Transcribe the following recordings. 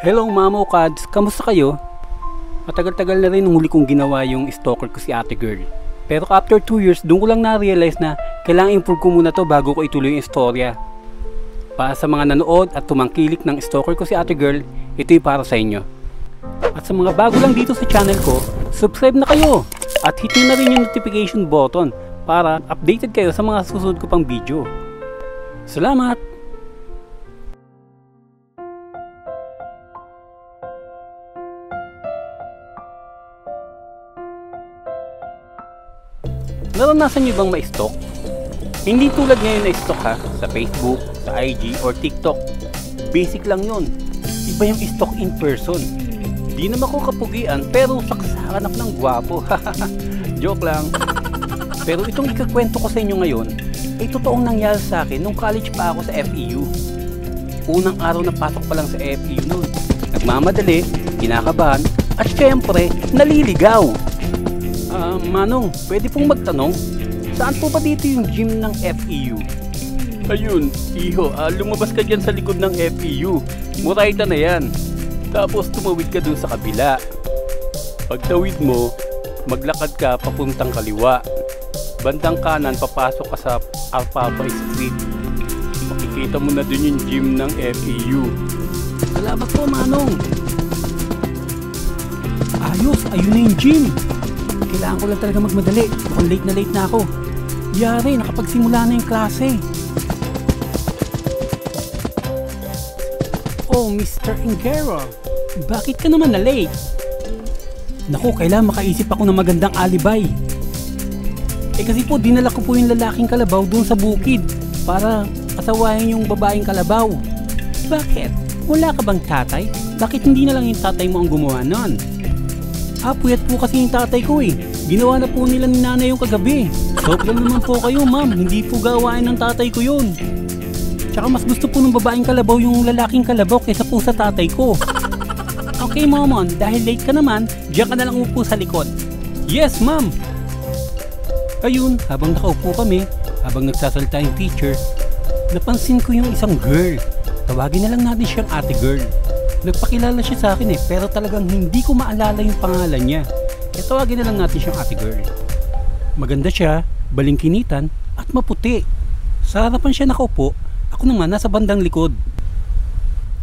Hello Mamo Kads, kamusta kayo? Matagal-tagal na rin nung huli kong ginawa yung stalker ko si ate girl. Pero after 2 years, doon ko lang na-realize na kailangan improve ko muna to bago ko ituloy yung istorya. Para sa mga nanood at tumangkilik ng stalker ko si ate girl, ito'y para sa inyo. At sa mga bago lang dito sa channel ko, subscribe na kayo! At hit nyo na rin yung notification button para updated kayo sa mga susunod ko pang video. Salamat! Naranasan nyo bang ma-stalk? Hindi tulad ngayon na stalk ha, sa Facebook, sa IG, or TikTok. Basic lang yun. Iba yung stalk in person. Di naman ko kapugian, pero saksakanap ng gwapo. Joke lang. Pero itong ikakwento ko sa inyo ngayon, ay totoong nangyari sa akin nung college pa ako sa FEU. Unang araw na pasok pa lang sa FEU nun. Nagmamadali, kinakabahan, at syempre, naliligaw. Manong, pwede pong magtanong, saan po ba dito yung gym ng FEU? Ayun, iho, lumabas ka dyan sa likod ng FEU. Murayta na yan. Tapos tumawid ka dun sa kabila. Pagtawid mo, maglakad ka papuntang kaliwa. Bandang kanan, papasok ka sa Alphabay Street. Makikita mo na dun yung gym ng FEU. Salamat po, Manong. Ayos, ayun na yung gym. Kailangan ko lang talaga magmadali. Mukhang late na ako. Yari, nakapagsimula na yung klase. Oh, Mr. Ingera, bakit ka naman na late? Naku, kailangan makaisip ako ng magandang alibay. Kasi po, dinala ko po yung lalaking kalabaw dun sa bukid para asawahin yung babaeng kalabaw. Bakit? Wala ka bang tatay? Bakit hindi na lang yung tatay mo ang gumawa nun? Puyat po kasi yung tatay ko eh. Ginawa na po nila ni nanay yung kagabi. Sobra naman po kayo, ma'am. Hindi po gawain ng tatay ko yun. Tsaka mas gusto po ng babaeng kalabaw yung lalaking kalabaw kaysa po sa tatay ko. Okay, Momon. Dahil late ka naman, diyan ka na lang upo sa likod. Yes, ma'am. Ayun, habang nakaupo kami, habang nagsasalita yung teacher, napansin ko yung isang girl. Tawagin na lang natin siyang ate girl. Nagpakilala siya sa akin pero talagang hindi ko maalala yung pangalan niya. Kaya tawagin na lang natin siyang ate girl. Maganda siya, balingkinitan, at maputi. Sa harapan siya nakaupo, ako naman nasa bandang likod.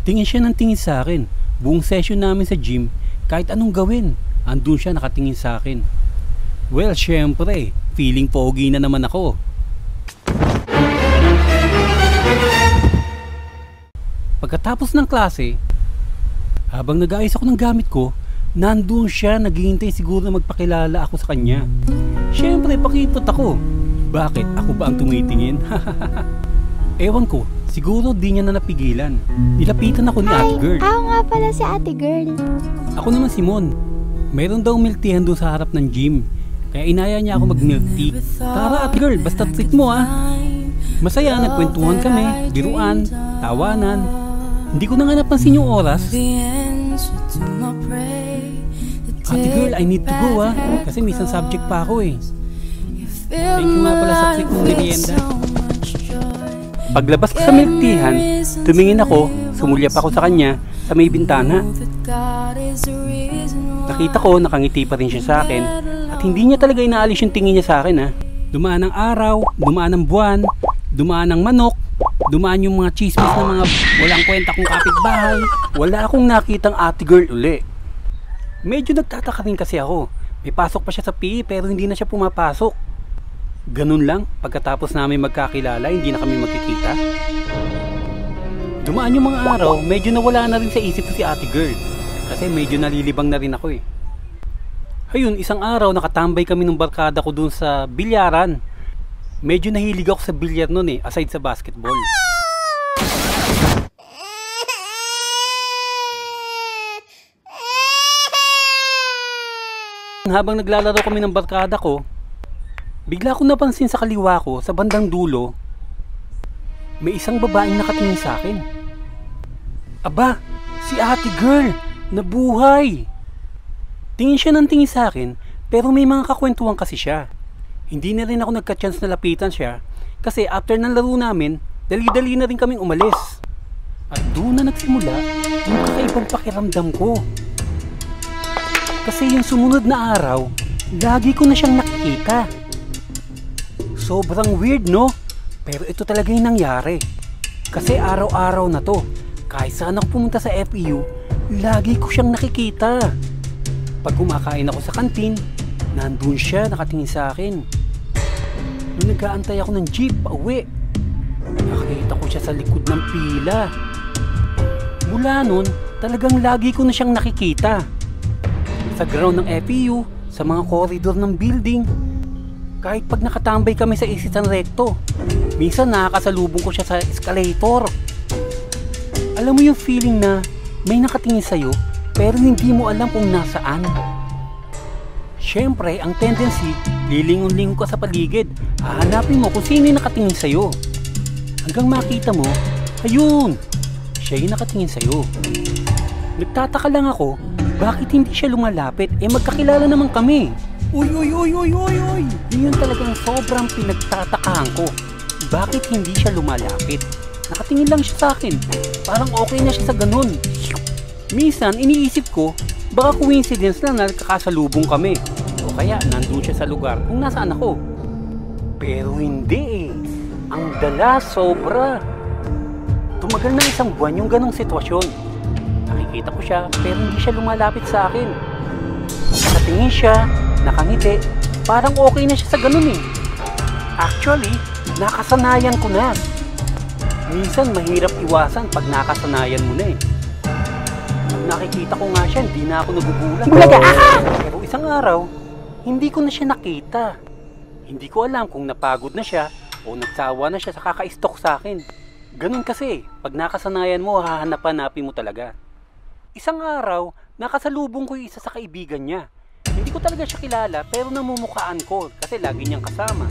Tingin siya ng tingin sa akin. Buong session namin sa gym, kahit anong gawin, andun siya nakatingin sa akin. Well, syempre, feeling pogi na naman ako. Pagkatapos ng klase, habang nag-aayos ako ng gamit ko, nandun siya, naghihintay siguro na magpakilala ako sa kanya. Siyempre, pakipot ako. Bakit? Ako ba ang tumitingin? Ewan ko, siguro di niya na napigilan. Nilapitan ako ni ate girl. Ako nga pala si ate girl. Ako naman si Mon. Mayroon daw milk teahan doon sa harap ng gym. Kaya inaya niya ako mag-milk tea. Tara ate girl, basta treat mo ah. Masaya, nagkwentuhan kami, biruan, tawanan. Hindi ko na nga napansin yung oras. Ate girl, I need to go ah. Kasi may isang subject pa ako eh. Thank you nga pala sa treat ng merienda. Paglabas ko sa milk teahan, tumingin ako, sumulyap ako sa kanya sa may bintana. Nakita ko, nakangiti pa rin siya sa akin. At hindi niya talaga inaalis yung tingin niya sa akin ah. Dumaan ang araw, dumaan ang buwan, dumaan ang manok, dumaan yung mga chismis na mga walang kwenta kong kapitbahay. Wala akong nakitang ate girl uli. Medyo nagtataka rin kasi ako. May pasok pa siya sa PE pero hindi na siya pumapasok. Ganun lang, pagkatapos namin magkakilala, hindi na kami magkikita. Dumaan yung mga araw, medyo nawala na rin sa isip ko si ate girl. Kasi medyo nalilibang na rin ako eh. Ayun, isang araw nakatambay kami ng barkada ko dun sa bilyaran. Medyo nahilig ako sa bilyar nun eh, aside sa basketball. Habang naglalaro kami ng barkada ko, bigla ko napansin sa kaliwa ko, sa bandang dulo, may isang babaeng nakatingin sa akin. Aba, si ate girl, nabuhay! Tingin siya ng tingin sa akin, pero may mga kakwentuhan kasi siya. Hindi na rin ako nagka-chance na lapitan siya, kasi after ng laro namin, dali-dali na rin kaming umalis. At doon na nagsimula yung kakaibang pakiramdam ko. Kasi yung sumunod na araw, lagi ko na siyang nakikita. Sobrang weird, no? Pero ito talaga yung nangyari. Kasi araw-araw na to, kahit saan ako pumunta sa FEU, lagi ko siyang nakikita. Pag kumakain ako sa kantin, nandun siya nakatingin sa akin. Nung nag-aantay ako ng jeep pauwi, nakita ko siya sa likod ng pila. Mula nun, talagang lagi ko na siyang nakikita. Sa ground ng FEU, sa mga corridor ng building, kahit pag nakatambay kami sa Isitan Recto, minsan nakakasalubong ko siya sa escalator. Alam mo yung feeling na may nakatingin sa'yo pero hindi mo alam kung nasaan. Siyempre, ang tendency, lilingon-lingon ka sa paligid, hahanapin mo kung sino yung nakatingin sa'yo. Hanggang makita mo, ayun, siya yung nakatingin sa'yo. Nagtataka lang ako, bakit hindi siya lumalapit? Magkakilala naman kami. Uy! Yun talagang sobrang pinagtatakahan ko. Bakit hindi siya lumalapit? Nakatingin lang siya sa akin. Parang okay na siya sa ganun. Minsan, iniisip ko, baka coincidence lang na nagkakasalubong kami. O kaya, nandun siya sa lugar kung nasaan ako. Pero hindi eh. Ang dala, sobra. Tumagal na isang buwan yung ganong sitwasyon. Nakikita ko siya, pero hindi siya lumalapit sa akin. Nakatingin siya, nakangiti, parang okay na siya sa ganun eh. Actually, nakasanayan ko na. Minsan mahirap iwasan pag nakasanayan mo na eh. Pag nakikita ko nga siya, hindi na ako nagugulat. Pero isang araw, hindi ko na siya nakita. Hindi ko alam kung napagod na siya o nagsawa na siya sa kaka-stalk sa akin. Ganun kasi, pag nakasanayan mo, hahanap-hanapin mo talaga. Isang araw, nakasalubong ko yung isa sa kaibigan niya. Hindi ko talaga siya kilala pero namumukhaan ko kasi lagi niyang kasama.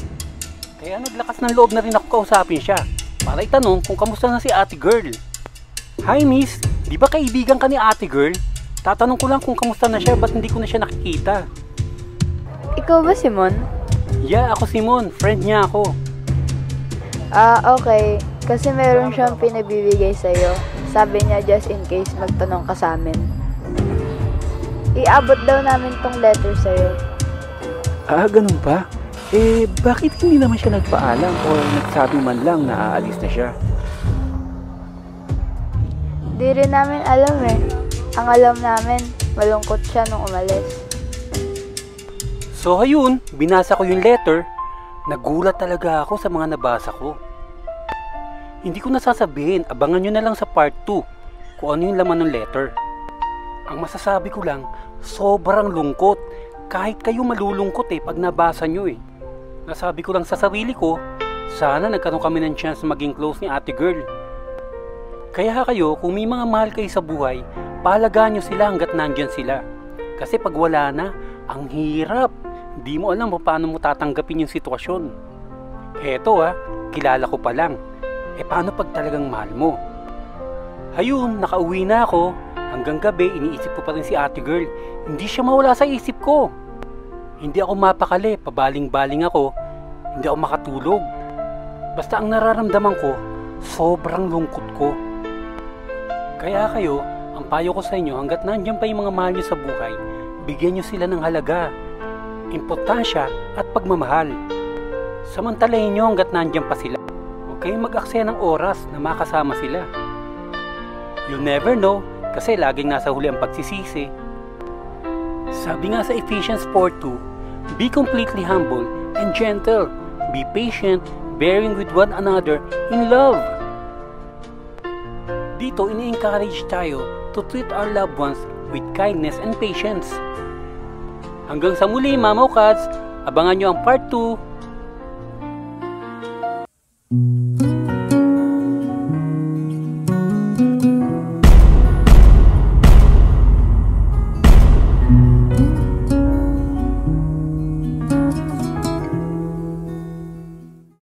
Kaya naglakas ng loob na rin ako kausapin siya para itanong kung kamusta na si ate girl. Hi miss, di ba kaibigan ka ni ate girl? Tatanong ko lang kung kamusta na siya, ba't hindi ko na siya nakikita? Ikaw ba, Simon? Yeah, ako Simon, friend niya ako. Okay. Kasi meron siyang pinabibigay sa'yo. Sabi niya just in case magtanong ka sa amin. Iabot daw namin tong letter sa'yo. Ganun ba? Bakit hindi naman siya nagpaalam o nagsabi man lang na aalis na siya? Di rin namin alam eh. Ang alam namin, malungkot siya nung umalis. So ayun, binasa ko yung letter. Nagulat talaga ako sa mga nabasa ko. Hindi ko nasasabihin, abangan nyo na lang sa part 2 kung ano yung laman ng letter. Ang masasabi ko lang, sobrang lungkot. Kahit kayo malulungkot pag nabasa nyo eh. Nasabi ko lang sa sarili ko, sana nagkaroon kami ng chance maging close ni ate girl. Kaya kayo, kung may mga mahal kayo sa buhay, pahalagaan nyo sila hanggat nandyan sila. Kasi pag wala na, ang hirap. Hindi mo alam paano mo tatanggapin yung sitwasyon. Eto kilala ko pa lang. Paano pag talagang mahal mo? Ayun, nakauwi na ako. Hanggang gabi, iniisip ko pa rin si ate girl. Hindi siya mawala sa isip ko. Hindi ako mapakali, pabaling-baling ako. Hindi ako makatulog. Basta ang nararamdaman ko, sobrang lungkot ko. Kaya kayo, ang payo ko sa inyo, hanggat nandiyan pa yung mga mahal nyo sa buhay, bigyan nyo sila ng halaga, importansya at pagmamahal. Samantalahin nyo hanggat nandiyan pa sila. Huwag kayong mag-aksaya ng oras na makasama sila. You'll never know kasi laging nasa huli ang pagsisisi. Sabi nga sa Ephesians 4:2, be completely humble and gentle. Be patient, bearing with one another in love. Dito, ini-encourage tayo to treat our loved ones with kindness and patience. Hanggang sa muli, Mamaw Cats, abangan nyo ang part 2.